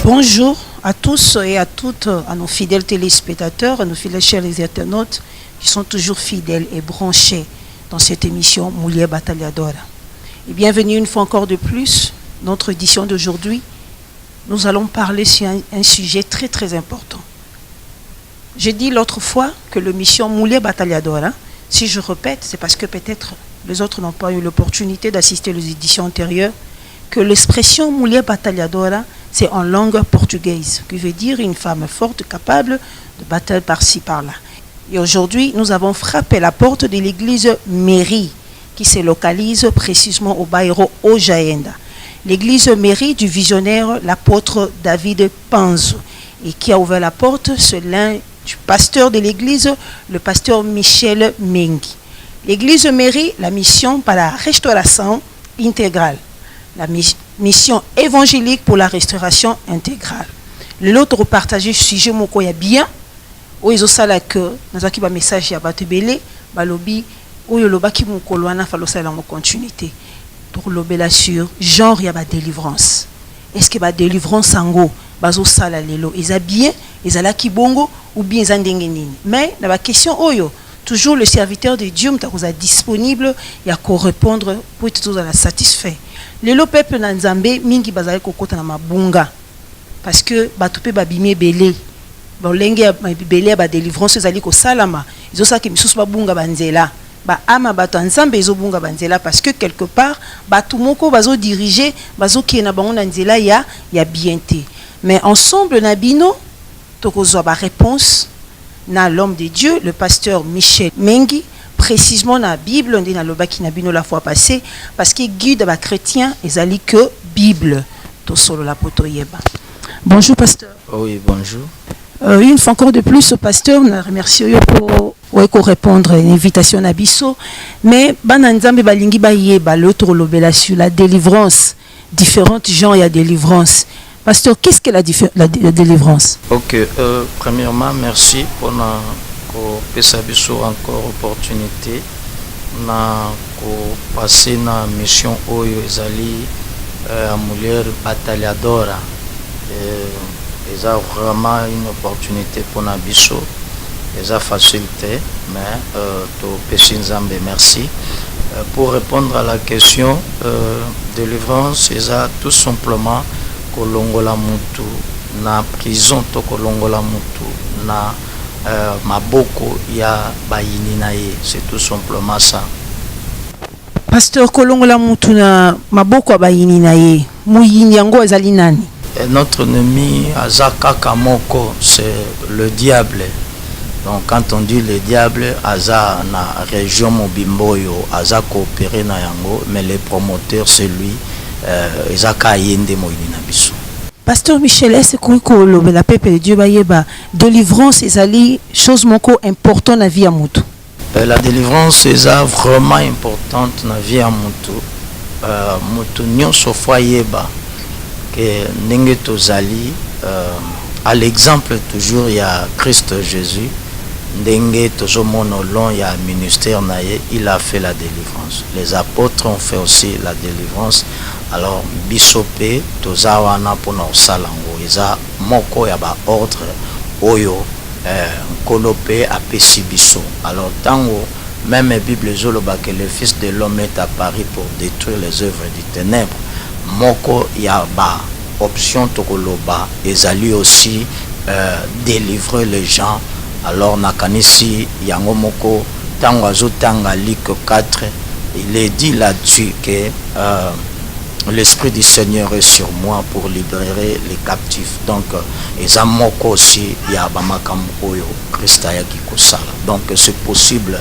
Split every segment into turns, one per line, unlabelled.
Bonjour à tous et à toutes, à nos fidèles téléspectateurs, à nos fidèles chers internautes qui sont toujours fidèles et branchés dans cette émission Moulier Battaliadora. Et bienvenue une fois encore de plus, notre édition d'aujourd'hui. Nous allons parler sur un sujet très très important. J'ai dit l'autre fois que l'émission Moulier Battaliadora, si je répète, c'est parce que peut-être les autres n'ont pas eu l'opportunité d'assister aux éditions antérieures, que l'expression Moulier Battaliadora, c'est en langue portugaise, qui veut dire une femme forte, capable de battre par-ci, par-là. Et aujourd'hui, nous avons frappé la porte de l'église Mairie, qui se localise précisément au bairro Ojaenda. L'église Mairie du visionnaire, l'apôtre David Panzo, et qui a ouvert la porte, c'est l'un du pasteur de l'église, le pasteur Michel Mengi. L'église Mairie, la mission par la restauration intégrale. La mission évangélique pour la restauration intégrale. L'autre partagé sujet moko ya bien o ezosala que nazaki ba message ya bato belé balobi oyo lobaki mokolo wana falosala mo continuité pour lobela sur genre ya ba délivrance. Est-ce que ba délivrance sango bazo sala lelo eza bien ezalaki bongo ou bien eza ndenge nini? Mais na ba question oyo toujours le serviteur de Dieu mtakoza disponible ya ko répondre pour être tous satisfait. Lelo peuple na Nzambe mingi bazali kokota na mabunga parce que batupe babimé belé bolenge belé ba délivrance ezali ko salama ezosaki misusu babunga banzela ba ama bato Nzambe ezobunga banzela parce que quelque part batu moko bazo diriger bazo ki na bango na nzela ya bienté. Mais ensemble na bino tokozwa ba réponse na l'homme de Dieu, le pasteur Michel Mengi, précisément dans la Bible, on dit dans le baki na bino la fois passée, parce que guide ba chrétien, ezali que Bible. To solo la poto yeba. Bonjour pasteur.
Oui, bonjour.
Une fois encore de plus, pasteur, on remercie pour répondre à une invitation à Bisso, mais bananzambe balingi ba yeba l'autre lobela sur la délivrance, différentes genres ya délivrance. Pasteur, qu'est-ce que la délivrance?
Ok, premièrement, merci pour encore opportunité na passer na mission Oyo Ezali à Moulier Battaliadora. C'est vraiment une opportunité pour Nabiso. C'est facilité, mais Pessinzambe, merci. Pour répondre à la question, délivrance, c'est tout simplement kolongola mutu na prison to kolongola mutu na maboko ya bayini na ye, c'est tout simplement ça.
Pasteur, kolongola mutu na maboko ya bayini na ye, muyini yango ezali nani?
Notre ennemi azaka kamoko, c'est le diable. Donc quand on dit le diable, aza na région mobimboyo, aza coopéré na yango, mais le promoteur c'est lui.
Pasteur Michel, est-ce que la peuple de Dieu bayeba délivrance ezali chose moko important na vie ya mutu?
La délivrance est vraiment importante na vie ya mutu. Mutu nyonso fwa yeba que ndenge tozali à l'exemple toujours il y a Christ Jésus. Ndenge tozomona long ya ministère naye, il a fait la délivrance. Les apôtres ont fait aussi la délivrance. Alors bisope tozawana pona osalango eza moko ya ba ordre oyo kolope apesi biso. Alors tango même Bible zoloba que le fils de l'homme est apparu pour détruire les œuvres du ténèbres. Moko ya ba option tokoloba ezali aussi délivrer les gens. Alors nakanisi yango moko tango azotanga Luc 4, il est dit là-dessus que l'esprit du Seigneur est sur moi pour libérer les captifs. Donc eza moko aussi ya bamakambo oyo Christ ayaki kosala. Donc c'est possible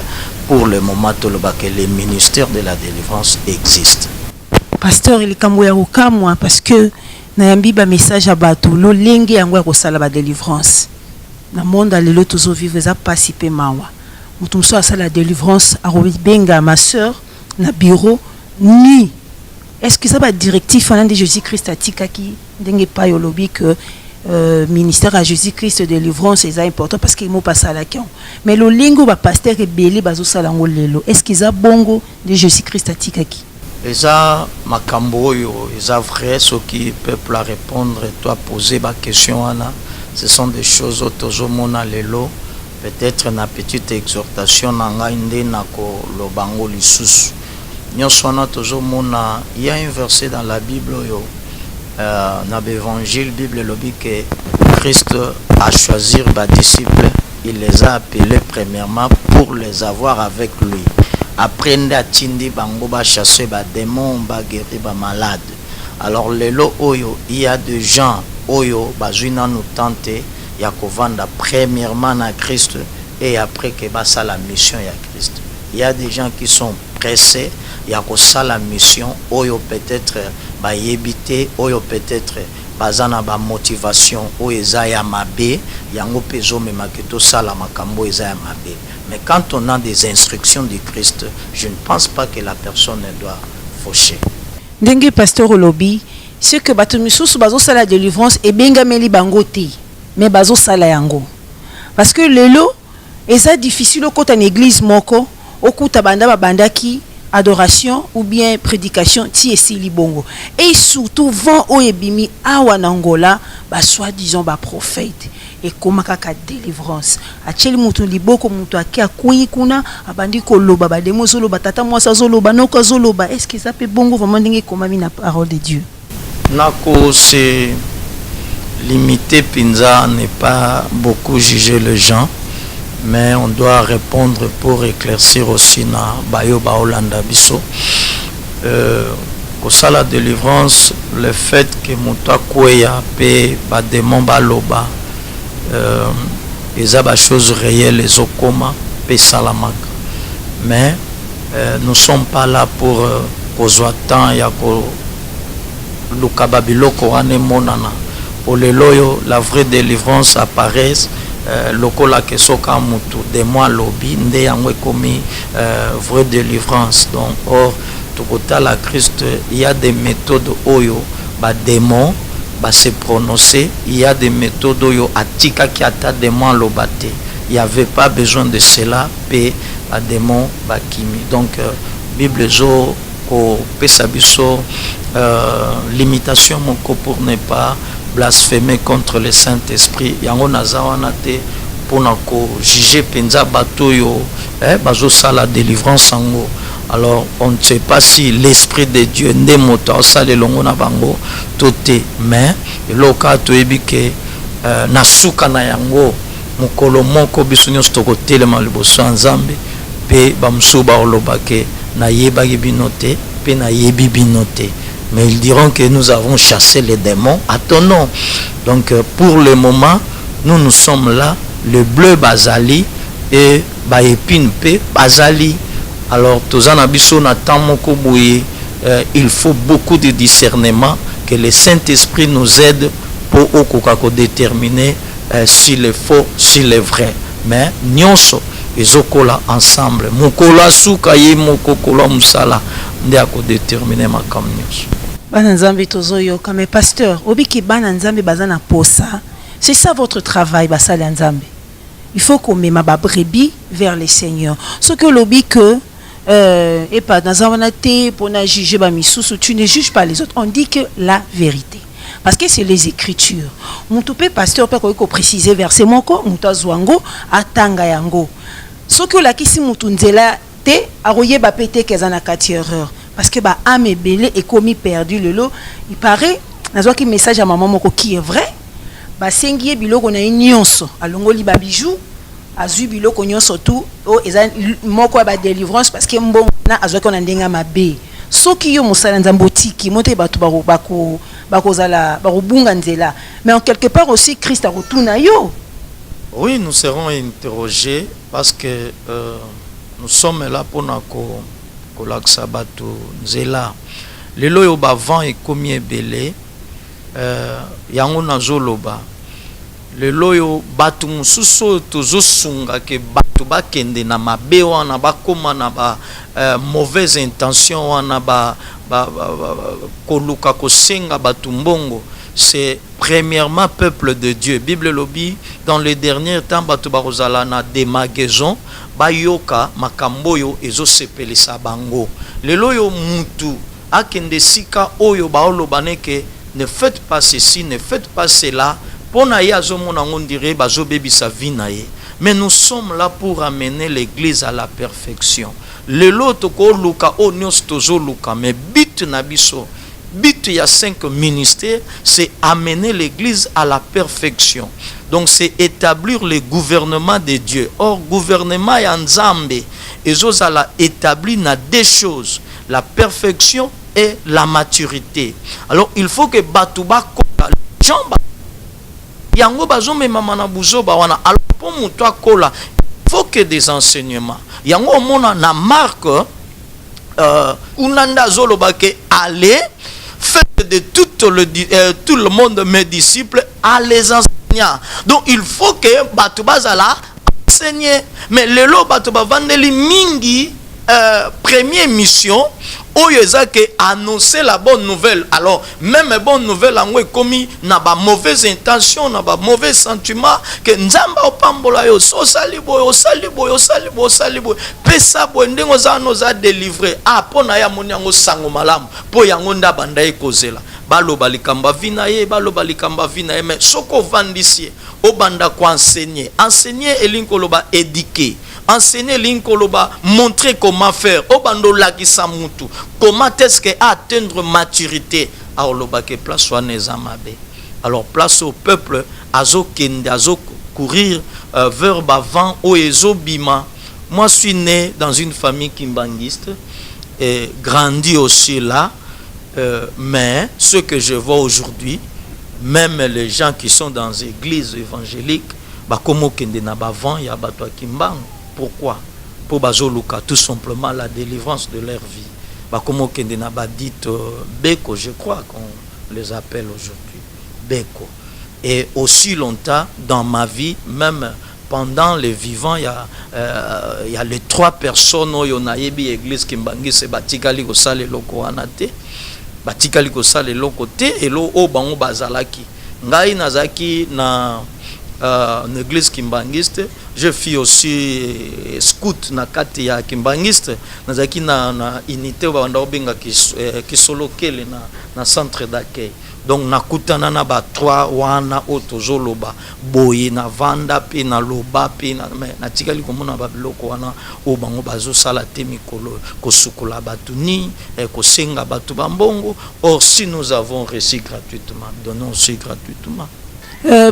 pour le moment toloba que le ministère de la délivrance existe.
Pasteur, il kambo ya kokamwa parce que nayambi ba message à bato lo lenge yango ya kosala ba délivrance. Na monde lelo tozo vivre eza pasi pe mawa. Mutu mso asala la délivrance a benga ma sœur na bureau ni. Est-ce que ça va directif en de Jésus-Christ atikaki ndenge pa yolobi que ministère à Jésus-Christ de délivrance est important parce qu'il m'a passé à la question. Mais le lingo va pasteur et belé bazo salango lelo. Est-ce qu'ils a bongo de Jésus-Christ atikaki?
eza makambo oyo eza vrai soki peuple à répondre et toi poser ba question wana ce sont des choses tozomona lelo peut-être na petite exhortation na ngai nde na koloba ngo lisusu nyonso wana tozomona. Il y a un verset dans la Bible oyo dans l'évangile Bible lobi que Christ a choisi ba disciples, il les a appelés premièrement pour les avoir avec lui. Après ndati bango ba chasser ba démons, ba guérir ba malades. Alors lelo oyo il y a des gens oyo bazwina nous tenter ya kovanda premièrement na Christ et après que basa la mission ya Christ. Il y a des gens qui sont pressés ya kosa la mission oyo peut-être ba yebité oyo peut-être bazana ba motivation oyo eza ya mabe yango pezo mema ke to sala makambo eza ya mabe. Mais quand on a des instructions du Christ, je ne pense pas que la personne doit faucher.
Ndenge pasteur Olobi, ce que bato misusu bazo sala délivrance et benga meli bango te, mais bazo sala yango. Parce que lelo eza difficile okota na église moko, okuta banda bandaki adoration ou bien prédication ti esili bongo. Et surtout vent o ebimi awa na Angola, ba soi-disant ba prophète. Et comment kaka délivrance acheli mutu liboko mutu akia kuyi kuna abandi ko loba ba demo zolo batata mwasa zolo banoka zolo ba est-ce que ça peut bongo vraiment dingue comme la parole de Dieu
nako c'est limité pinza n'est pas beaucoup juger les gens mais on doit répondre pour éclaircir aussi na bayo ba Holanda biso kosa la délivrance le fait que mutu akweya pe ba demo ba loba les choses réelles les okoma pe salamaka mais nous sommes pas là pour kozwa temps ya ko lukaba biloko ane monana oleloyo la vraie délivrance apparaît lokola ke soka mutu de moi lobby nde yango ekomi vraie délivrance. Donc or tokota la Christ il y a des méthodes oyo ba démon va se prononcer, il y a des méthodes où atika qui ata démon lobate. Il n'y avait pas besoin de cela, pe a démon bakimi. Donc Bible zo ko pesabiso limitation moko pour ne pas blasphémer contre le Saint-Esprit. Yango nazawana te pona ko juger penza bato yo bazo sala délivrance ango. Alors on ne sait pas si l'esprit de Dieu n'est moto ça le longo na bango toté mais le cas to ebike na suka na yango mukolo moko bisunyo stoko telema liboso nzambe pe bamsuba olobake na yeba binote pe na yebi binote mais ils diront que nous avons chassé les démons à ton nom. Donc pour le moment nous sommes là le bleu bazali et ba épine pe bazali. Alors, il faut beaucoup de discernement, que le Saint-Esprit nous aide pour déterminer s'il est faux, s'il est vrai. Mais, nyonso, ils ont ensemble. Mukola suka ye mokokola musala, ndiako déterminer ma comme nyonso.
Bananzambe tozoyo comme pasteur, obiki bananzambe bazana posa. C'est ça votre travail, basali nzambe. Il faut qu'on mette ma brebis vers le Seigneur. Ce que l'obi que et pas dans un pour juger tu ne juges pas les autres, on dit que la vérité parce que c'est les écritures. Mon toupé pasteur peut préciser verset moko mutazwango atanga yango ce que la kisi mutunzela te aroye ba pété kezana kati erreur parce que ba âme belé et commis perdu le lot il paraît nazwa ki message à maman moko qui est vrai ba sengiye biloko na nyonso alongoli ba bijou azu biloko nyonso tout o eza moko ba délivrance parce que mbongo na azwa ko na ndenga mabe soki yo mosala nzambo tiki mote bato bakozala barubunga nzela mais en quelque part aussi Christ a retourna yo.
Oui, nous serons interrogés parce que nous sommes là pour nako kolaksa bato nzela lelo yo ba vent et komi ebele yango nazoloba le loyo batu mususu tozosunga ke batu bakende na mabe wana bakoma na ba mauvaise intention wana ba koluka kosenga batu mbongo. C'est premièrement peuple de Dieu. Bible lobi dans les derniers temps batu barozala na démagaison bayoka makamboyo ezosepelisa bango le loyo mutu akende sika oyo baolobane ke ne faites pas ceci, ne faites pas cela. Pona ye azomona on dirait bazo bebisa vie na ye. Mais nous sommes là pour amener l'église à la perfection. Le lot ko luka o nyos tozo luka, mais but na biso. But il y a 5 ministères, c'est amener l'église à la perfection. Donc c'est établir le gouvernement de Dieu. Or gouvernement ya nzambe ezozala établi na deux choses, la perfection et la maturité. Alors il faut que batuba kola jamba yango bazome mama na buzoba wana alors pour muto kola il faut que des enseignements. Yango mona na Marc unanda zoloba ke aller faites de tout le monde mes disciples à les enseignants. Donc il faut que batuba zala enseigner. Mais le lo batuba vandeli mingi première mission oyo ezake annoncer la bonne nouvelle. Alors même bonne nouvelle en commis na ba mauvaise intention, na ba mauvais sentiment que nzamba opambola yo so salibo pesa bo ndengo za no za délivrer pona ya monyango sango malamu po yango nda banda ekozela baloba likamba vina ye mais soko vandisie obanda ko enseigner elinkoloba éduquer, enseigner linkoloba, montrer comment faire, obando lakisa mutu, comment est-ce que atteindre maturité. Alors loba ke place soit nezamabe. Alors place au peuple azo kende azo courir vers bavant o ezo bima. Moi je suis né dans une famille kimbanguiste et grandi aussi là, mais ce que je vois aujourd'hui, même les gens qui sont dans les églises évangéliques, bakomo kende na bavant ya bato kimbango. Pourquoi? Pour bazoluka tout simplement la délivrance de leur vie. Bakomo kende na badite beko, je crois qu'on les appelle aujourd'hui beko. Et aussi longtemps dans ma vie, même pendant les vivants, il y a les 3 personnes oyo na yebi église kimbangi se batikali ko sale loko anate. Batikali ko sale loko te elo o bango bazalaki. Ngai nazaki na l'église kimbangiste, je fis aussi scout na kati ya kimbangiste, nazaki na unité wa ndaobenga ki solo kele na centre d'accueil. Donc nakutana na ba 3 wana otozoloba boye na vanda pe na loba pe na tikali komona ba biloko wana o bango bazo sala te mikolo kosukola batu ni kosenga batu bambongo. Or si nous avons reçu gratuitement, donnons aussi gratuitement.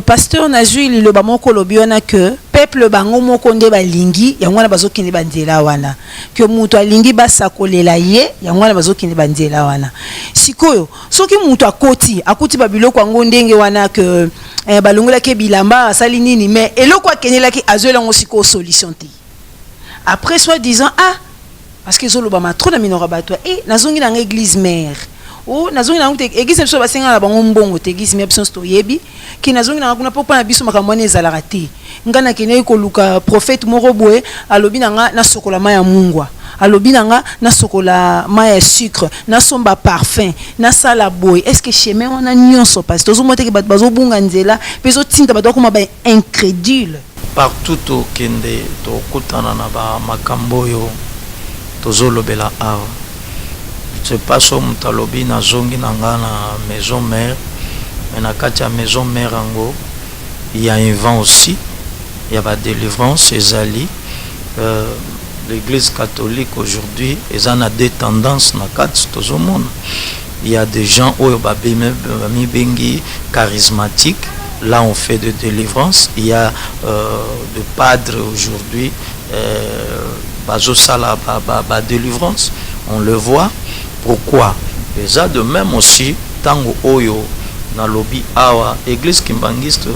Pasteur Nazui le bamoko lobiona que peuple bango moko nde balingi yango na bazokinde banzela wana que mutu alingi basakolela ye yango na bazokinde banzela wana sikoyo soki mutu akuti babiloko yango ndenge wana que balongola ke bilamba asali nini mais eloko akenela ki azoela ngo siko solution ti après soit disant parce que zolobama trop na minora bato nazongi na église mère o nazongi na église biso basenga na bango mbongo te église biso sto yebi ki nazongi na kuna popa na biso makambo ne ezalaka te ngana kene ko luka prophète moko boye alobi nanga na sokola maya mungwa alobi nanga na sokola maya sucre na somba parfum na sala boye. Est-ce que chemin wana nyonso parce que tozomote ke bazo bunga nzela pezo tinta bato kuma ba incrédule
partout au kende to kutana na ba makambo yo tozolobela awa. Je passe au Mutalobi na zongi nanga na maison mère, mais na katia maison mère ango, il y a un vent aussi, il y a la délivrance, ezali. L'église catholique aujourd'hui, ils en a des tendances na kat tozomona. Il y a des gens oyo babemi bengi charismatiques, là on fait de délivrance. Il y a des padres aujourd'hui, bazo sala ba délivrance, on le voit. Pourquoi? Déjà de même aussi, tango oyo na lobby awa église kimbangiste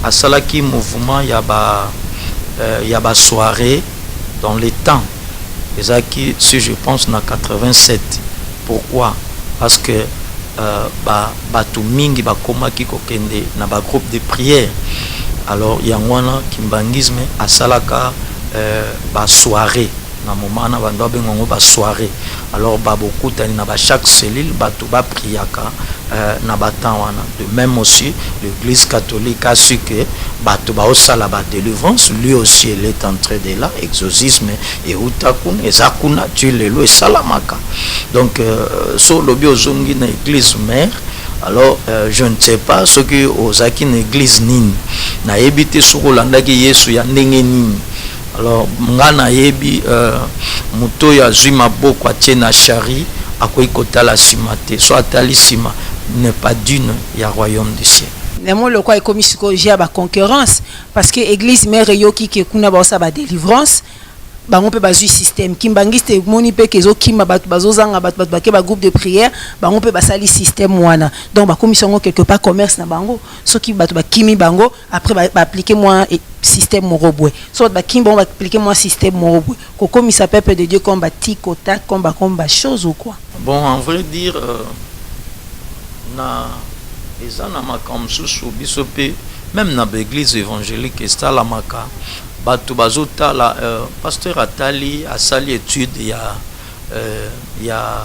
à salaki mouvement y a ba soirée dans les temps. Déjà qui si je pense na 87. Pourquoi? Parce que batu mingi ba komaki kokende na ba groupe de prière. Alors yangwana kimbangisme à salaka ba soirée. Na moment na bando bengo ba soirée. Alors beaucoup tani na ba chaque cellule batu ba priaka na batan wana. De même aussi l'église catholique a su que batu ba osala ba délivrance, lui aussi il est en train de là exorcisme et utakun ezakuna tu lelo salamaka. Donc sur le biozongi na église mère, alors je ne sais pas ce que ozaki na église nini na ebité sur landaki Yesu ya ndenge nini. Alors nga na yebi muto ya zui maboko atie na chari akoki kotala sima te, so atali sima n'est pas d'une ya royaume du ciel.
Néanmoins, le quoi est comme psychologie à la concurrence, parce que l'église mère yoki qui kuna ba sa ba délivrance, ba on peut baser système. Kimbangiste moni pe kezo kimba bazo zanga ba groupe de prière, ba on peut basali système wana. Donc ba commission quelque part commerce na bango, ce qui ba kimi bango après ba appliquer moi système morobwe. Soit ba kimba on va appliquer moi système morobwe. Ko comme il s'appelle peuple de Dieu comme ba tikota comme ba chose ou quoi.
Bon, en vrai dire na ezana makambo susu biso pe même na l'église évangélique la maka bato bazotala pasteur atali asali étude ya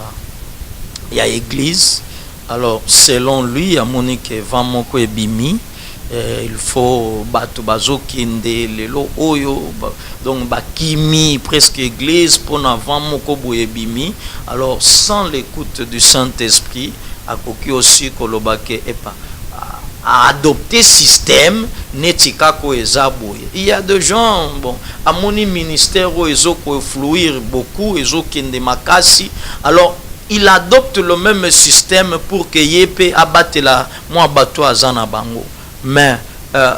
église. Alors selon lui a monique vent moko ebimi, il faut bato bazokende lelo oyo donc bakimi presque église pour avant moko boyebimi. Alors sans l'écoute du Saint-Esprit akoki aussi kolobake epa à adopter système netika ko ezaboye. Il y a des gens bon à mon ministère où ils ont fluir beaucoup, ils ont kende makasi. Alors il adopte le même système pour que yépe abatte la moi bateau azana bango. Mais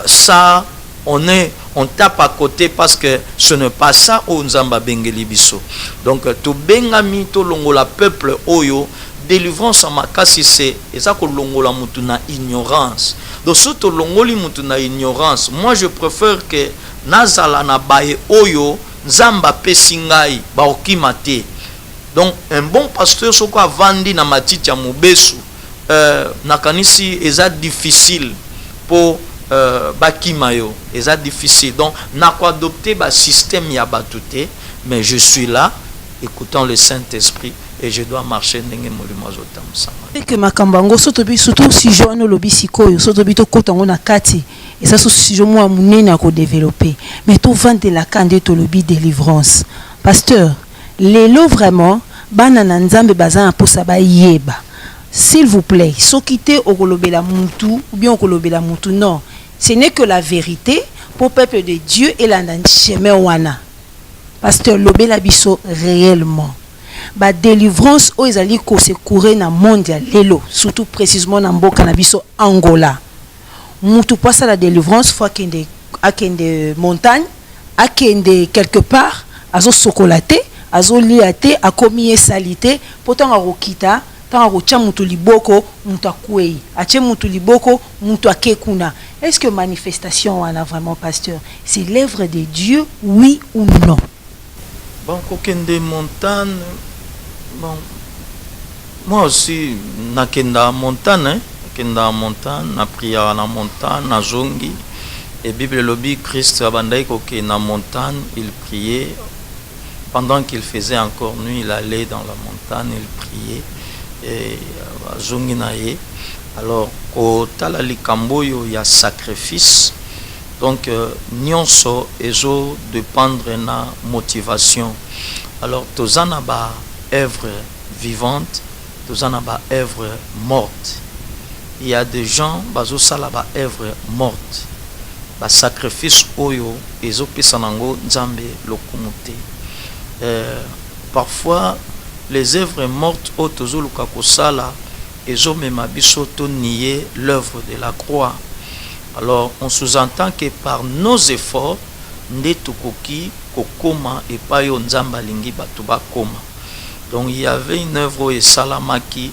ça on tape à côté parce que ce n'est pas ça au nzamba bengeli biso. Donc to bengami to longola peuple oyo délivrance en makasi c'est ça que longola mutuna ignorance. Donc surtout longoli mutuna ignorance, moi je préfère que nazala na baye oyo nzamba pesingai ba okimate. Donc un bon pasteur soko avandi na matiti ya mobesu nakanisi eza difficile pour bakimayo eza difficile. Donc na ko adopter ba système ya batute, mais je suis là écoutant le Saint-Esprit et je dois marcher ndenge molimo azotamsa.
Que makambango sotobi surtout si joano lobi sikoyo sotobi to kotango na kati et ça si je moi munene ko développer mais tout vendre la kande to lobi délivrance. Pasteur, lelo vraiment bana na nzambe bazana posa ba yeba. S'il vous plaît, so quitter okolobela mutu ou bien okolobela mutu non, ce n'est que la vérité pour peuple de Dieu et la chemin wana. Pasteur lobela biso réellement. Ba délivrance o ezali ko se courir na mondial lelo surtout précisément na mboka na biso Angola. Mutu passa la délivrance fois akende montagne, akende quelque part azo sokolaté, azo liaté, akomi salité, pourtant a rokita, tant a rocha mutu liboko, mutu akwei, ache mutu liboko, mutu akekuna. Est-ce que manifestation en a vraiment pasteur? C'est l'œuvre de Dieu, oui ou non?
Bon, kokende montagne, bon, moi aussi, nakenda montagne, hein? Nakenda montagne, na prière na montagne, na zongi. Et Bible lobby, Christ abandai koke na montagne, il priait. Pendant qu'il faisait encore nuit, il allait dans la montagne, il priait. Et zongi naye. Alors, au tala likamboyo ya sacrifice. Donc, nyonso ezo dépendre na motivation. Alors, tozana ba œuvre vivante, tozana ba œuvre morte. Il y a des gens bazo sala ba œuvre morte. Ba sacrifice oyo ezo pesanango nzambe lokumute. Parfois, les œuvres mortes au tozo luka kosala ezo mema biso to nier l'œuvre de la croix. Alors, on sous-entend que par nos efforts, ndetukoki kokoma et pas yo nzamba lingi batuba koma. Donc, il y avait une œuvre et salamaki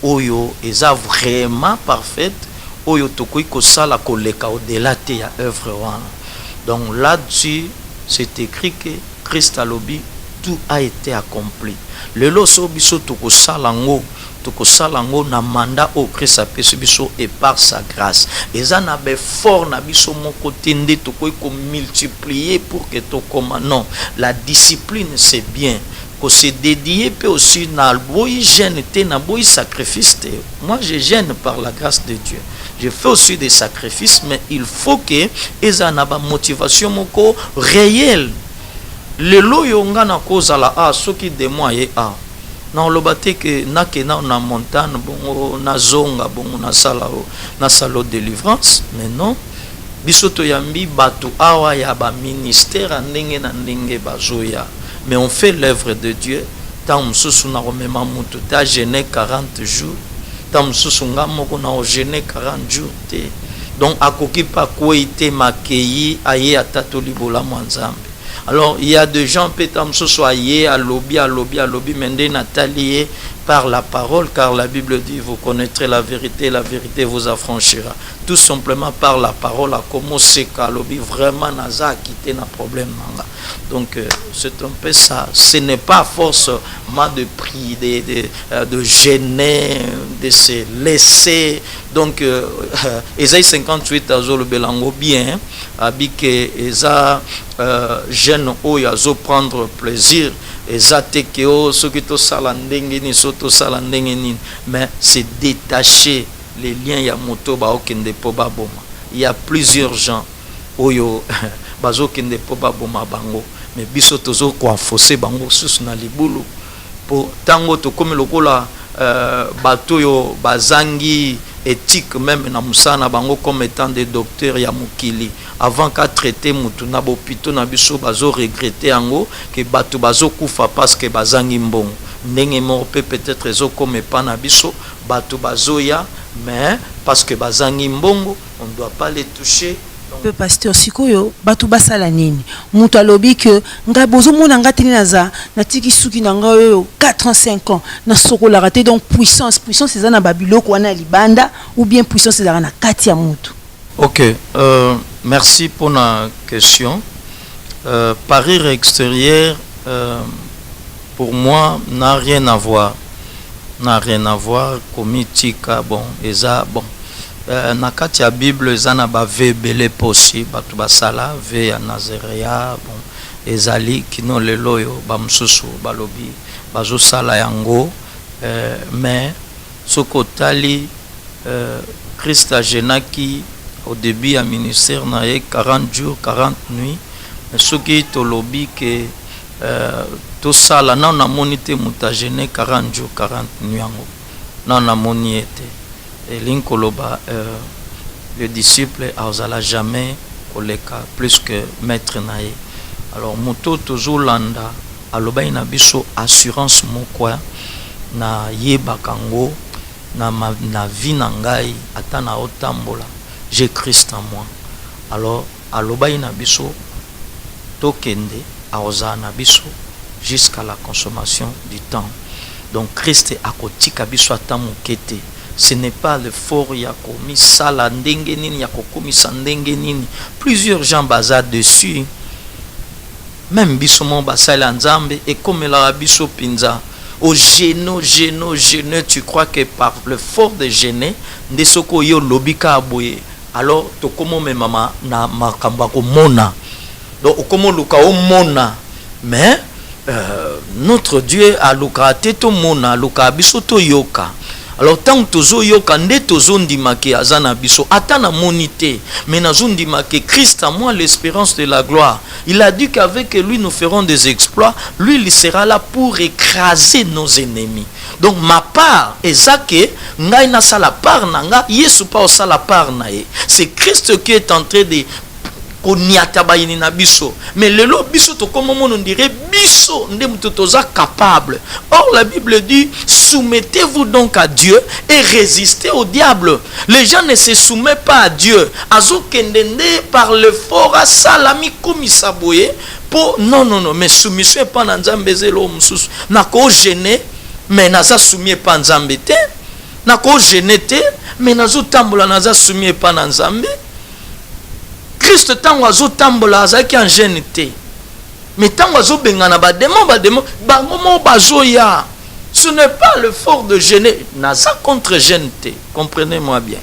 oyo eza vraiment parfaite oyo tokoi kosala koleka au-delà te ya œuvre wana. Donc, là-dessus, c'est écrit que Christ a lobby, tout a été accompli. Le loso biso tokosalango tokosalango na mandat au Christ a pesi biso et par sa grâce. Eza na be fort na biso mon côté nde tokoi ko multiplier pour que to koma non. La discipline c'est bien. Ko se dédier peut aussi na boy jeûne te na boy sacrifice te. Moi je jeûne par la grâce de Dieu. Je fais aussi des sacrifices mais il faut que eza na ba motivation moko réelle. Le loyo nga na kozala a soki de moi ye a na lobate que nakena na montagne bongo na zonga bongo na salo délivrance, mais non. Biso to yambi batu awa ya ba ministère ndenge na ndenge bazoya, mais on fait l'œuvre de Dieu. Tant mususu na remema mutu ta jeûner 40 jours, tant mususu ngamoko na jeûner 40 jours te. Donc akoki pa koite makeyi aye atato libola mwanzambe. Alors il y a des gens peut-être mususu aye à lobby mende natalié par la parole, car la Bible dit vous connaîtrez la vérité vous affranchira. Tout simplement par la parole, à comment c'est qu'à lobby vraiment naza quitté na problème nanga. Donc c'est un peu ça. Ce n'est pas forcément de prier, de gêner, de se laisser. Donc Esaïe 58 azo le belango bien, abike eza jeune o yazo prendre plaisir. Mais c'est détacher les liens ya moto ba okende po ba boma. Il y a plusieurs gens oyo bazo kende po ba boma bango, mais biso tozo ko fossé bango susu na libulu po tango to comme lokola bato yo bazangi éthique même na musana bango comme étant des docteurs ya mukili avant qu'à traiter mutu na bopito na biso bazo regretter ango que bato bazo kufa parce que bazangi mbongo ndenge mo peut-être ezo comme pas na biso bato bazo ya, mais parce que bazangi mbongo on ne doit pas les toucher.
Peu pasteur sikoyo batu basala nini mutu alobi que nga bozo mona nga tini naza natiki suki na nga yo 4 ans 5 ans na sokola raté. Donc puissance eza na babiloko wana libanda ou bien puissance eza na kati ya mutu.
OK, merci pour la question. Parir extérieur pour moi n'a rien à voir komitika bon eza bon. Na kati ya Bible ezana ba ve belé possible batu basala ve ya Nazaréa bon ezali kino lelo yo ba mususu balobi bazo sala yango mais sokotali Christ a genaki au début ya ministère na 40 jours 40 nuits, mais soki tolobi que to sala na na monité mutagene 40 jours 40 nuits yango na na moniete. Et l'inkoloba, le disciple a jamais koleka plus que maître nae. Alors moto tozolanda aloba ina biso assurance mokwa na yeba kango na vie na ngai ata na otambola j'ai Christ en moi. Alors aloba ina biso tokende aoza na biso jusqu'à la consommation du temps. Donc Christ akotika biso ata mokete. Ce n'est pas le fort yakomi sala ndenge nini yakokomi sandenge nini. Plusieurs gens basent dessus. Même bisomon basala nzambe et comme la biso pinza au géno, tu crois que par le fort de gêner ndesoko yo lobika aboye. Alors to komo me mama na makamba ko mona. Donc komo luka o mona. Mais notre Dieu a lukrate to mona, luka biso to yoka. Alors tant que tozo yoka nde tozo ndimake azana biso atana monité, mais nazo ndimake Christ à moi l'espérance de la gloire. Il a dit qu'avec lui nous ferons des exploits. Lui il sera là pour écraser nos ennemis. Donc ma part ezake ngai na sala part nanga Yesu pa o sala part na ye. C'est Christ qui est en train de mais le lot biso to comme on dirait biso ndem toza capable. Or la Bible dit soumettez-vous donc à Dieu et résistez au diable. Les gens ne se soumettent pas à Dieu. Azo kendende par le fort à salami komisaboye pour non mais soumission pas na nzambe zelo mususu na ko gêner mais naza soumis pas nzambe te na ko gêner te mais nazo tambola naza soumis pas na nzambe. Christ tango azo tambola azaki en jeune te, mais tango azo bengana ba démon bango mo bazo ya. Ce n'est pas le fort de gêner, naza contre jeune te, comprenez-moi bien.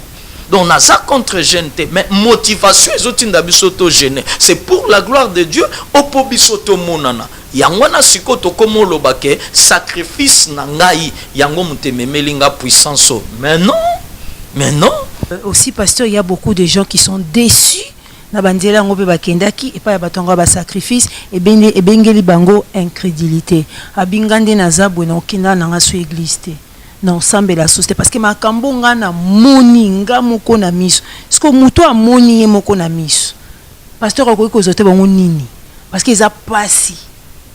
Donc naza contre jeune te, mais motivation ezotinda biso to gêner, c'est pour la gloire de Dieu opo biso to monana. Yango na siko to komo lobake sacrifice na ngai yango mutememelinga puissance. Mais non.
Aussi pasteur, il y a beaucoup de gens qui sont déçus na banzela yango pe bakendaki epa ya bato yango ba sacrifice ebengeli bango incrédulité abingande na zabwe na okenda na ngaso église te na ensemble la société parce que makambo nga na moni nga moko na miso siko muto amoni ye moko na miso pasteur akoki kozote bango nini parce que eza pasi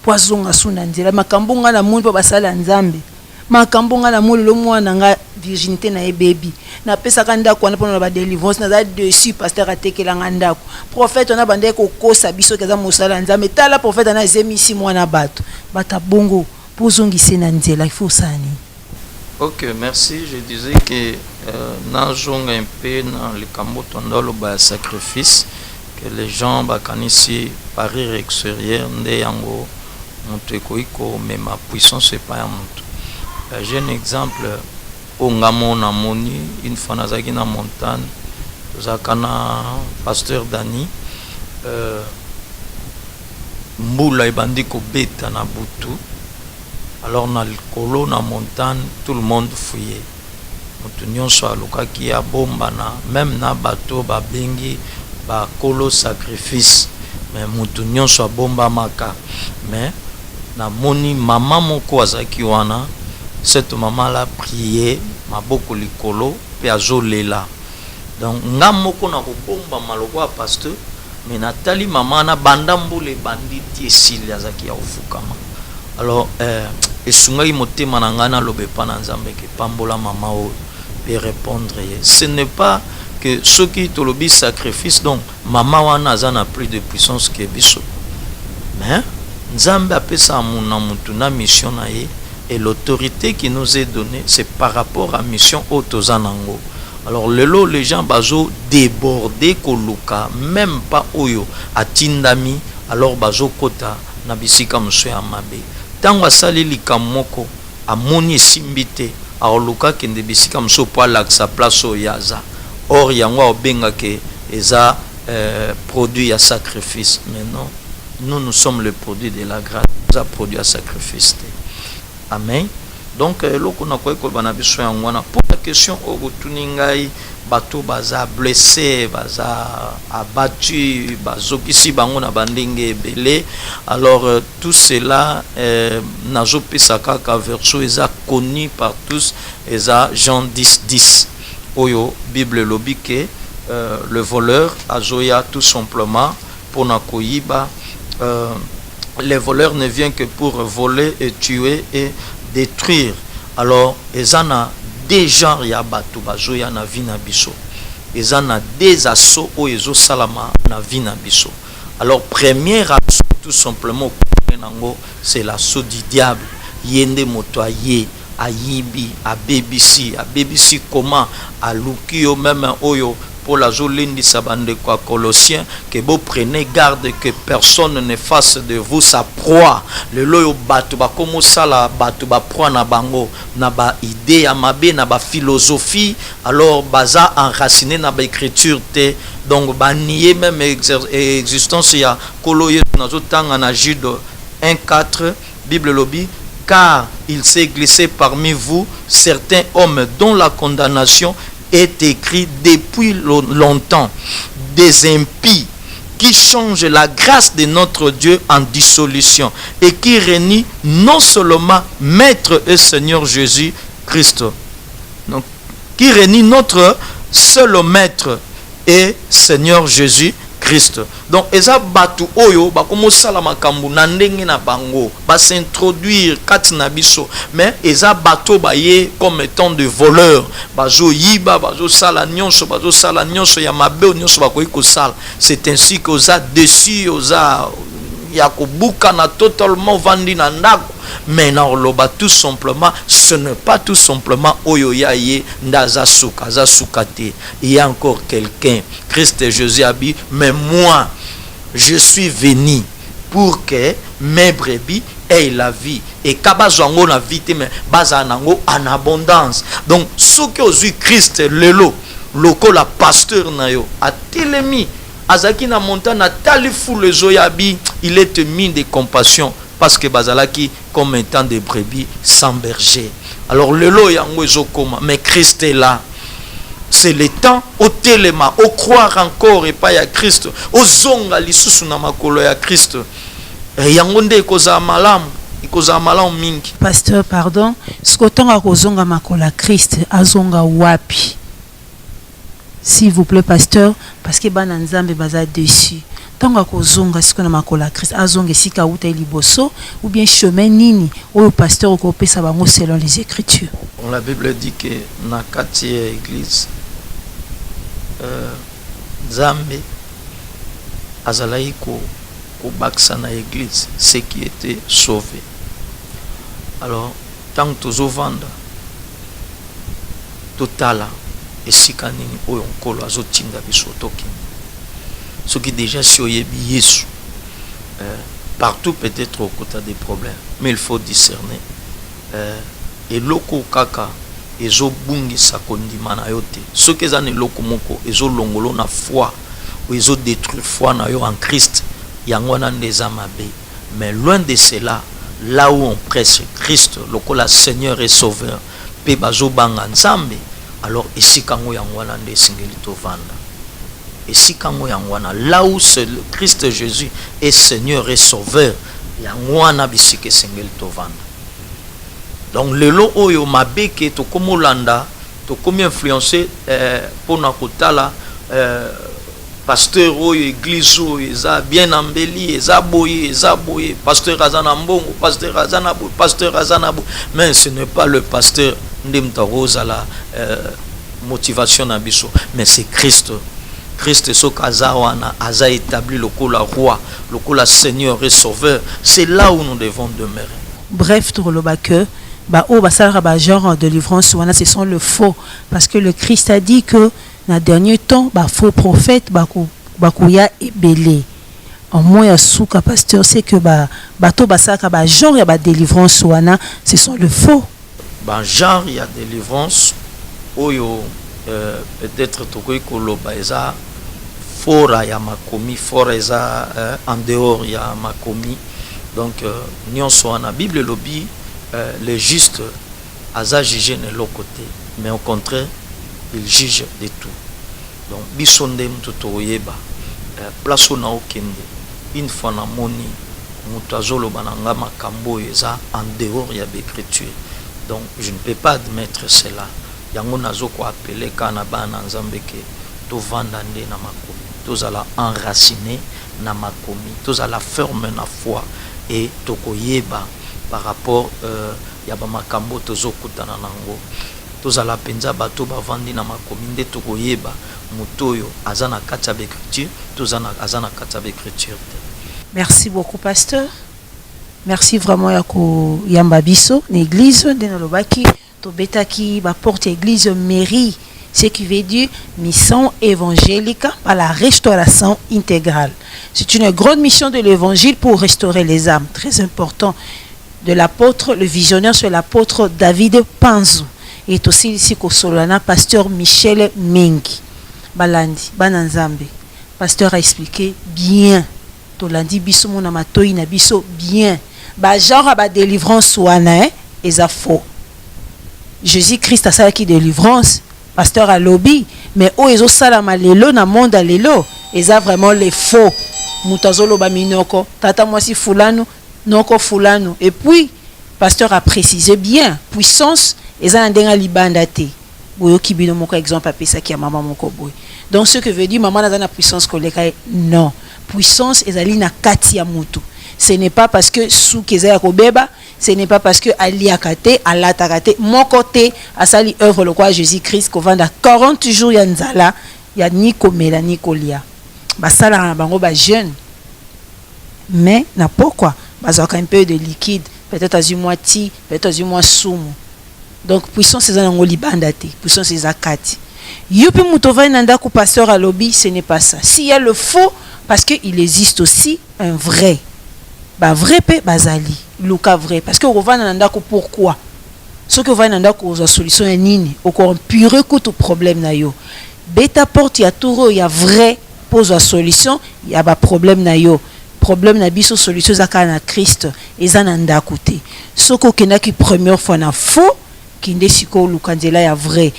poisonga suna nzela makambo nga na moni po basala nzambe makambo nga na moni lo mwana nga virginité na ebebi na pesa kanda ko na pona ba délivrance na za dessus pasteur atekela nga ndako prophète on a bandé ko kosa biso keza mosala nzambe tala prophète na zemisi mwana bato bata bongo pozongise na nzela il faut sani.
Ok, merci. Je disais que najonga un peu dans le cambo tondolo ba sacrifice que les gens bakanisi parir extérieur nde yango monte koiko mais ma puissance c'est pas un monte. J'ai un exemple au Ngamon na moni une fois nazaki na montagne tozakana pasteur Dani mbula ebandi ko beta na butu. Alors na likolo na montagne tout le monde fouillait. Mutu nyonso alukaki ya bomba na même na bateau ba bengi ba kolo sacrifice mais mutu nyonso bomba maka mais na moni maman moko azaki wana cette maman la prié maboko likolo pe azolela donc nga moko na ko bomba maloko ya pasteur mais natali maman na bandambule banditi esili azaki ya ofukama. Alors esungai motema na ngana lobe pana nzambe ke pambola mama o pe répondre ce n'est pas que ceux qui te lobi sacrifice donc maman wana azana plus de puissance que biso mais nzambe apesa muna mutu na mission na ye et l'autorité qui nous est donnée c'est par rapport à mission otozanango. Alors les gens bazo débordé koluka même pas oyo atindami alors bazo kota na bisika mso ya mabe tango asali likamoko amoni esimbite aoluka kende bisika mso po alakisa place oyaza or yango obenga ke eza produit à sacrifice mais non nous sommes le produit de la grâce nous a produit à sacrifice. Amen. Donc loko na ko bana biso yango na pour la question ogotuningai bato baza blessé baza abattu bazokisi bango na bandenge belé. Alors tout cela nazopesa kaka verso eza connu par tous eza Jean 10:10 oyo Bible lobi ke le voleur azoya tout simplement pour na koyiba les voleurs ne viennent que pour voler et tuer et détruire. Alors ezana déjà ya bato bazoya na vie na biso ezana des assauts o ezo salama na vie na biso. Alors premier assaut tout simplement c'est l'assaut du diable yende motoye ayibi abebisi comment alukio même oyo pour la zolindi sabande kwa Colossiens que vous prenez garde que personne ne fasse de vous sa proie. Le loyo batu ba komo sala batu ba proie na bango na ba idée ya mabe na ba philosophie alors baza enraciné na ba écriture te donc ba nier même existence ya koloye nazo tanga na Jude 1:4 Bible lobi car il s'est glissé parmi vous certains hommes dont la condamnation est écrit depuis longtemps, des impies qui changent la grâce de notre Dieu en dissolution et qui renie non seulement Maître et Seigneur Jésus Christ, donc qui renie notre seul Maître et Seigneur Jésus Christ. Donc eza batu oyo bakomo sala makambu na ndenge na bango ba s'introduire kati na biso mais eza bato baye comme étant de voleurs bazo yiba bazo sala nyonso ya mabe nyonso bakoyi ko sala. C'est ainsi que oza dessus oza ya kobuka na totalement vandi na ndako mais na loba tout simplement ce n'est pas tout simplement oyo yaye ndaza sukate. Il y a encore quelqu'un Christ Jésus a dit mais moi je suis venu pour que mes brebis aient la vie et kabazango na vie mais bazanango en abondance. Donc ce que ozu Christ lelo loko la pasteur na yo atelemi azaki na montagne atali foule zoyabi il est mis de compassion parce que bazalaki comme étant des brebis sans berger. Alors lelo yango ezokoma mais Christ est là. c'est le temps au téléma, au croire encore et pas à Christ, au zonga lisusu na makolo ya Christ. Yango nde koza malamu, ikoza malamu mingi.
Pasteur, pardon, skotonga kozonga makolo ya Christ, azonga wapi? S'il vous plaît, pasteur, parce que bana nzambe baza dessus. Tanga kozonga sikona makolo ya Christ, azonga sika uta liboso ou bien chemin nini au pasteur ko pesa bango selon les Écritures.
La Bible dit que na kati ya église Nzambe azalai ko baksa na église ceux qui étaient sauvés. Alors tant que tozovanda totala esika nini oyo nkolo azotinda biso tokende. Ce qui déjà si oyebi Yesu partout peut-être au côté des problèmes, mais il faut discerner et loko kaka ezo bungisa kondima na yo te. Ce que za ne loko moko ezo longolo na foi ou ezo détruire foi na yo en Christ yango na ndeza mabe. Mais loin de cela, là où on presse Christ lokola Seigneur et Sauveur pe bazo banga nzambe, alors esika ngo yango na nde singeli to vanda. Et si quand là où le Christ Jésus est Seigneur et Sauveur, il y a un abisike sengel tovanda. Donc le lot oyo mabeke to comme Hollanda, to comme influencé pour nakotala pasteur oyo église oyo eza bien embelli, eza boye, pasteur azana mbongo, pasteur azana bo, pasteur azana bo, mais ce n'est pas le pasteur ndemta rosa la motivation na biso, mais c'est Christ. Christ Sokazawana a établi le coup la roi, le coup la Seigneur et Sauveur. C'est là où nous devons demeurer.
Bref, tout le bac, genre de délivrance, ce sont le faux. Parce que le Christ a dit que dans le dernier temps, faux prophète, bakuya et belé. En moins, souka pasteur, c'est que bateau basaka genre il y a délivrance, ce sont le faux.
Genre il y a délivrance, oyo. Peut-être tokoi koloba eza fora ya makomi, fora eza en dehors ya makomi. Donc nyonso na Bible lobi le juste aza juge ne l'autre, mais au contraire il juge de tout. Donc bisonde mtu toyeba place na okende une fois na moni mutu azoloba nanga makambo eza en dehors ya l'écriture. Donc je ne peux pas admettre cela. Yango nazo ko appeler kana bana nzambe ke to vanda nde na makomi, tozala enraciné na makomi, tozala ferme na foi et tokoyeba par rapport ya ba makambo tozokutana nango, tozala penza bato bavandi na makomi nde tokoyeba mutoyo azana kati ya l'écriture, tozana azana kati ya l'écriture.
Merci beaucoup pasteur. Merci vraiment ya ko yamba biso l'église de Nalobaki. Tobetaki ba porte église mairie, ce qui veut dire mission évangélique par la restauration intégrale. C'est une grande mission de l'évangile pour restaurer les âmes, très important. De l'apôtre, le visionnaire sur l'apôtre David Panzou. Et aussi ici Kosolana, pasteur Michel Mengi. Balandi, Bananzambe. Pasteur a expliqué bien. Tolandi biso mona matoi na biso bien. Ba genre ba délivrance wana et ça faux. Jésus-Christ a ça qui délivrance, pasteur à lobby, mais oh ils ont salama lelo na monde à lelo, ils ont vraiment les faux. Mutazolo ba minoko, tata moi si fulano, noko fulano. Et puis pasteur a précisé bien, puissance, ils ont ndenga libandate. Boyo kibino moko exemple apé ça qui a maman moko boy. Donc ce que veut dire maman na puissance koleka non, puissance ezali na kati ya mutu. Ce n'est pas parce que sous Kézaya Kobeba, ce n'est pas parce que Ali Akate, Allah Takate, mon côté, à sali œuvre le quoi Jésus-Christ, qu'on vend à 40 jours, il y a Nzala, il y a Nico Mela, Nicolia. Basala, bango, ba jeune. Mais, n'a pourquoi? Bazaka un peu de liquide, peut-être à une moitié, peut-être à une moitié soum. Donc, puissance, c'est un libandate, puissance, c'est Zakati. Yupi Moutova Nanda, ko pasteur à lobby, ce n'est pas ça. S'il y a le faux, parce qu'il existe aussi un vrai. Ba vrai pe bazali luka vrai parce que rovana ndako pourquoi ce que va ndako za solution ya nini oko pure tout problème na yo beta porte ya touro ya vrai pose la solution ya ba problème na yo problème na biso solution za kana Christ ezana ndako te soko kenaki première fois na faux kinde siko luka nzela ya vrai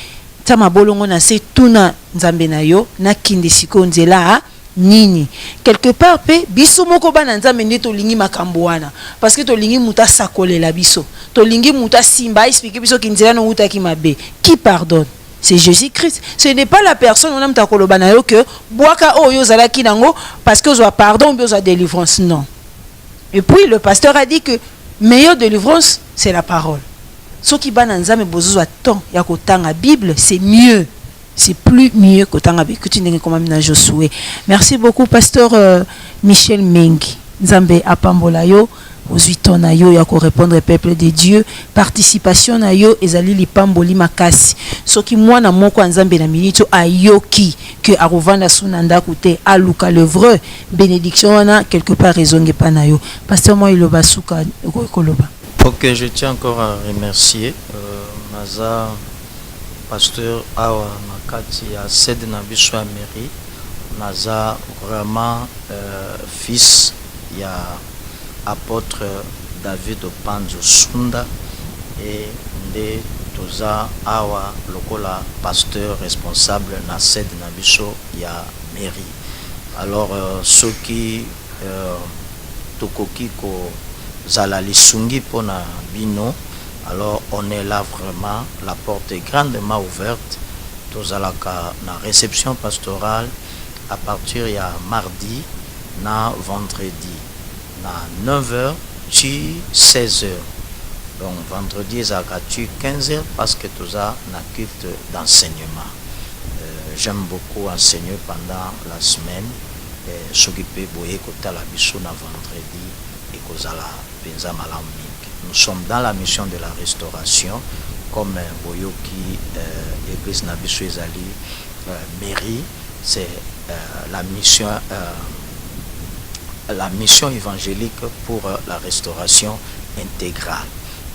tama bolongo na se tuna nzambe na yo na kinde siko nzela nini quelque part pe biso moko bana nzambe nde tolingi makambo wana parce que tolingi muta sakolela biso tolingi muta simba expliquer biso kinzela no uta ki mabe qui pardonne. C'est Jésus-Christ. Ce n'est pas la personne on aime ta kolobana yo que boaka o yo zala ki nango parce que zo pardon ou zo délivrance, non. Et puis le pasteur a dit que meilleure délivrance c'est la parole. Ce qui bana nzambe bozo temps ya ko tanga Bible, c'est mieux. C'est plus mieux que tanga Bible que tu n'es comme na Josué. Merci beaucoup pasteur Michel Mengi. Nzambe apambola yo. Aux 8 ans na yo ya ko répondre au peuple de Dieu, participation na yo ezali lipamboli makasi soki mwana moko nzambe na milito ayoki que arovanda sunanda kote aluka l'œuvre bénédiction na quelque part raisonné pa na yo pasteur moi il ba suka koloba.
OK, je tiens encore à remercier Maza pasteur awa makati ya sede na biso ya mairie Maza vraiment fils ya apôtre David Panzo Sunda et nde toza awa lokola pasteur responsable na sede na biso ya mairie. Alors ceux qui tokoki ko zala lisungi pona bino, alors on est là vraiment, la porte est grandement ouverte. Tozalaka na réception pastorale à partir ya mardi na vendredi na 9h tu 16h. Donc vendredi ça gratuit 15h parce que tout ça na culte d'enseignement. J'aime beaucoup enseigner pendant la semaine. S'occuper boye kota la biso na vendredi et kozala penza malamik. Nous sommes dans la mission de la restauration comme boyoki église na biso ezali mairie, c'est la mission évangélique pour la restauration intégrale.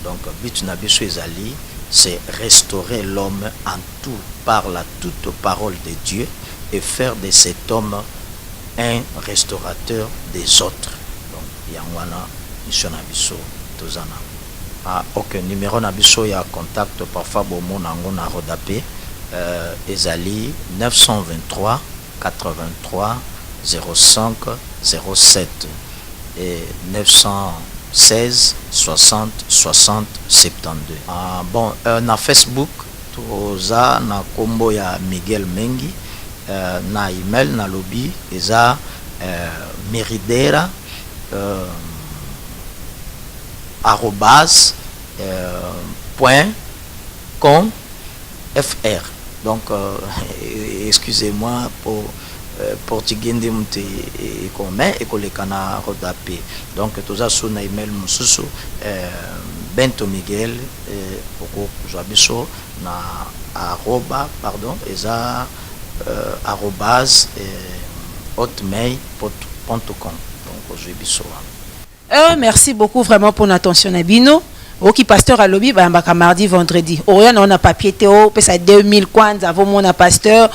Donc, but nabiso ezali, c'est restaurer l'homme en tout par la toute parole de Dieu et faire de cet homme un restaurateur des autres. Donc, yangwana mission nabiso tozana. Ok, numéro nabiso ya contact parfois bomo nango na rodapé ezali 923 83 05 07 et 916 60 60 72. Bon, na Facebook toza na kombo ya Miguel Mengi, na email na lobby eza meridera @.com fr. Donc excusez-moi pour portugais ndimte commun et kolekana rodapé. Donc tous ça sur email mususu Bento Miguel poko joabiso na eza hotmail.com. Donc joabiso.
Merci beaucoup vraiment pour l'attention Nabino. Qui pasteur à lobby bah mardi vendredi. Rien on a papier théo ça 2000 quoi nous avons mon pasteur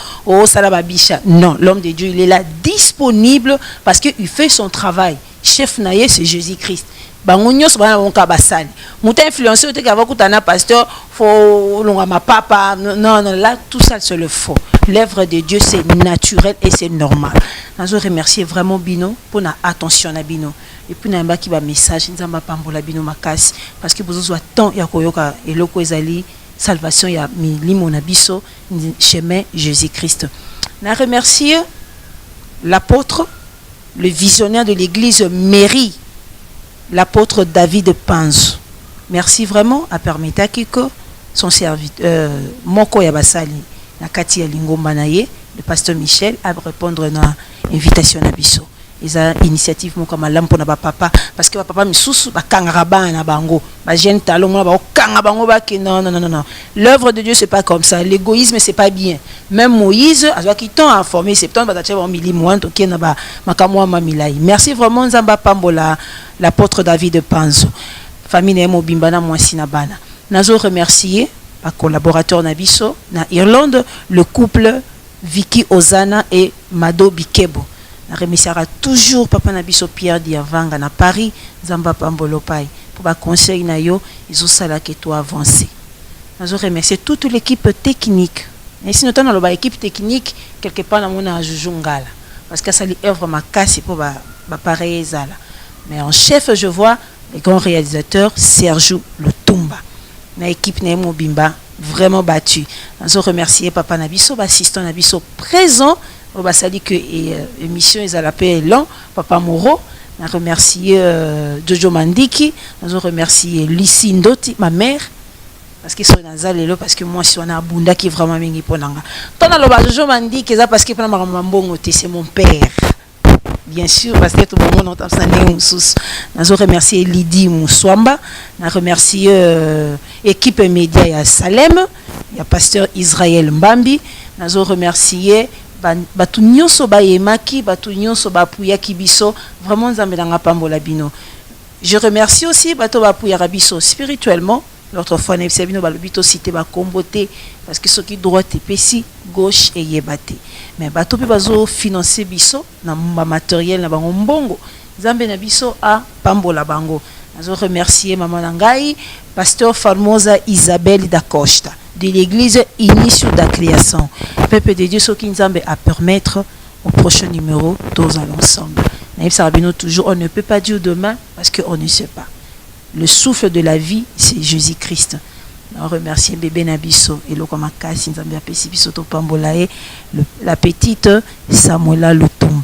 ça la babicha. Non, l'homme de Dieu il est là disponible parce que il fait son travail. Chef naïe c'est Jésus-Christ. Bangonyo so bana bonka basali. Muta influencer au te ka vakutana pasteur faut longa ma papa non là tout ça c'est le faux. L'œuvre de Dieu c'est naturel et c'est normal. Je remercie vraiment Bino pour na attention na Bino. Et puis na mbaki ba message nzamba pambola Bino makasi parce que besoin temps ya koyoka eloko ezali salvation ya milimo na biso chemin Jésus-Christ. Na remercier l'apôtre, le visionnaire de l'église mairie, l'apôtre David Panzo. Merci vraiment à permettre Kiko son serviteur moko ya basali na kati ya lingomba na ye le pasteur Michel à répondre na invitation na biso. Eza initiative moko malam pona ba papa parce que ba papa misusu ba kangara bana bango ba jeune talon ba kanga bango ba ke non. L'œuvre de Dieu c'est pas comme ça, l'égoïsme c'est pas bien. Même Moïse a qui tant informé septembre ba tcheba mili mwanto ke na ba makamwa mamilai. Merci vraiment nzamba pambola l'apôtre David Panzo. Famille mo bimbana mwasi na bana. Nazo remercier ba collaborateur na biso na Irlande le couple Vicky Ozana et Mado Bikebo. Na remerciera toujours papa na biso Pierre Diavanga na Paris Zamba Pambolopai pour ba conseil na yo ils ont ça là que toi avancer. Nous remercier toute l'équipe technique mais sinon dans le équipe technique quelque part dans mon Joujou Ngala parce que ça lui œuvre ma casse pour pareil zala. Mais en chef je vois le grand réalisateur Sergio Lutumba. Na équipe Nemo Bimba vraiment battu. Nous remercier papa Nabiso, assistant Nabiso présent. On va saluer que émission ils la paix long papa Moro. Nous remercier Jojo Mandiki. Nous remercier Lissi Ndoti ma mère parce qu'ils sont dans zalelo parce que moi si on a bunda qui vraiment mingi ponanga. Tona lo ba Jojo Mandiki ça parce que pour mambongo c'est mon père. Bien sûr, parce que tout le monde entend ça. Nous remercier Lydie Mousswamba, nous remercier l'équipe média à Salem, il y a pasteur Israël Mbambi, nous remercier batu nyonso ba yemaki, batu nyonso ba puya kibiso, vraiment nzambe nga pambola bino. Je remercie aussi batu ba puya rabiso spirituellement. L'autre fois, nous avons dit cité ba comboté parce que ceux qui droite et pessi gauche et yebate. Mais bato pe bazo financer biso na matériel na bango mbongo. Zambe na biso a pambola bango. Nous remercier maman Nangai, pasteur Formosa Isabelle da Costa de l'église Inicio da Création. Peuple de Dieu, ce qui nous a permettre au prochain numéro tous à l'ensemble. Naïf Sarabino toujours, on ne peut pas dire demain parce qu'on ne sait pas. Le souffle de la vie, c'est Jésus-Christ. On remercie bébé Nabiso et la petite Samuela Lutumba.